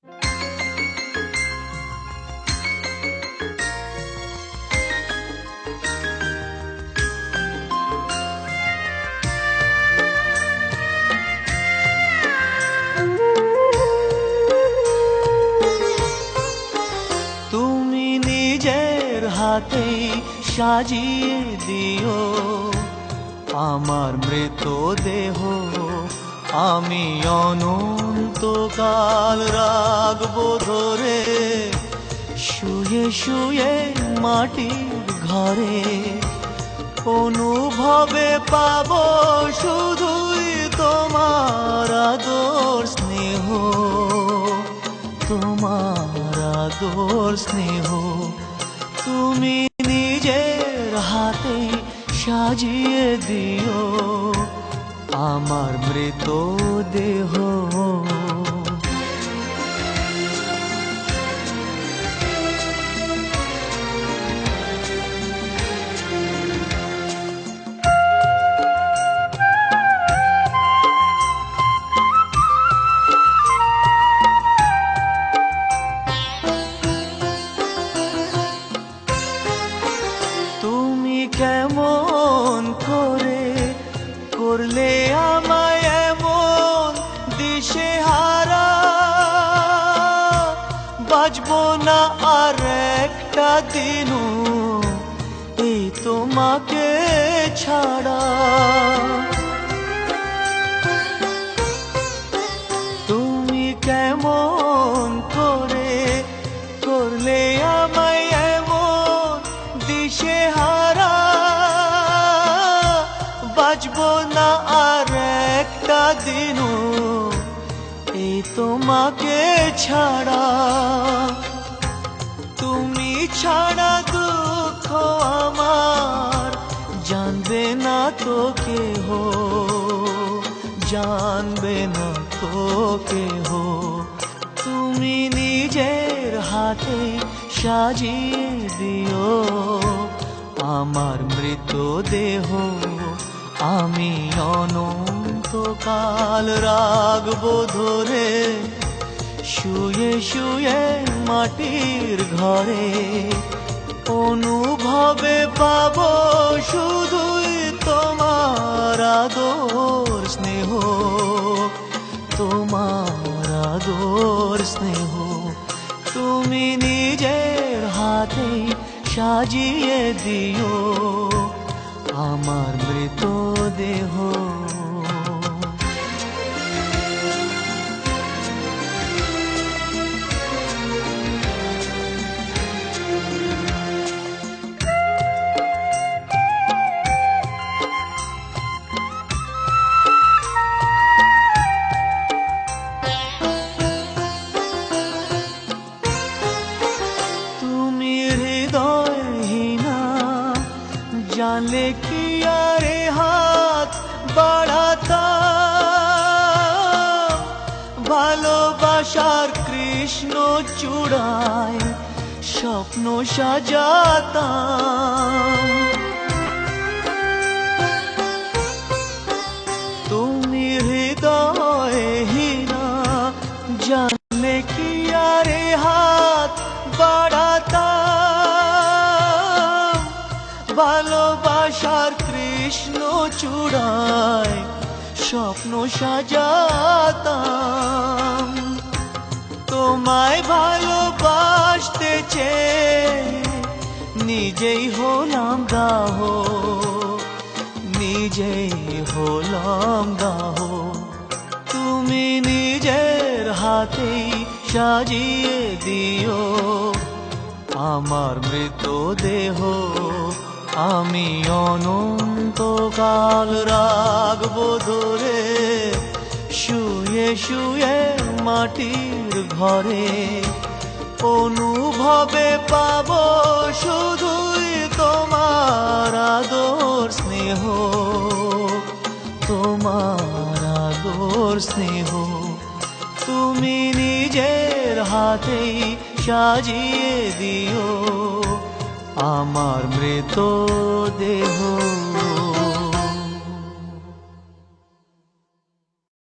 তুমি নিজের হাতে সাজিয়ে দিও আমার মৃতদেহ, আমি অনন্তকাল রাখবো ধরে। শুয়ে শুয়ে মাটির ঘরে অনুভবে পাবো শুধুই তোমার আদর স্নেহ, তোমার আদর স্নেহ। তুমি নিজের হাতে সাজিয়ে দিও আমার মৃতদেহ। তুমি কেমন করে করলে আমায় এমন দিশেহারা, বাঁচবো না আর একটা দিনও এই তোমাকে ছাড়া। তুমি কেমন করে করলে আমায় এমন দিশেহারা, বাঁচবো না আর একটা দিনও এই তোমাকে ছাড়া। তুমি ছাড়া দুঃখ আমার জানবে না তো কেহ, জানবে না তো কেহ। তুমি নিজের হাতে সাজিয়ে দিও আমার মৃতদেহ, আমি অনন্তকাল রাখবো ধরে। শুয়ে শুয়ে মাটির ঘরে অনুভবে পাবো শুধুই তোমার আদর স্নেহ, তোমার আদর স্নেহ। তুমি নিজের হাতে সাজিয়ে দিও আমার মৃতদেহ। তুমি হৃদয়হীনা জানলে কি আরে হাত বাড়াতাম, ভালোবাসার কৃষ্ণ চূড়ায় স্বপ্ন সাজাতাম। তুমি হৃদয়হীনা জানলে কি আরে হাত বাড়াতাম, ভালোবাসার কৃষ্ণ চূড়ায় স্বপ্ন সাজাতাম। তোমায় ভালোবাসতে চেয়ে নিজেই হলাম দাহ, নিজেই হলাম দাহ। তুমি নিজের হাতেই সাজিয়ে দিও আমার মৃতদেহ, আমি অনন্তকাল রাখবো ধরে। শুয়ে শুয়ে মাটির ঘরে অনুভবে পাবো শুধুই তোমার আদর স্নেহ, তোমার আদর স্নেহ। তুমি নিজের হাতেই সাজিয়ে দিও আমার মৃতদেহ।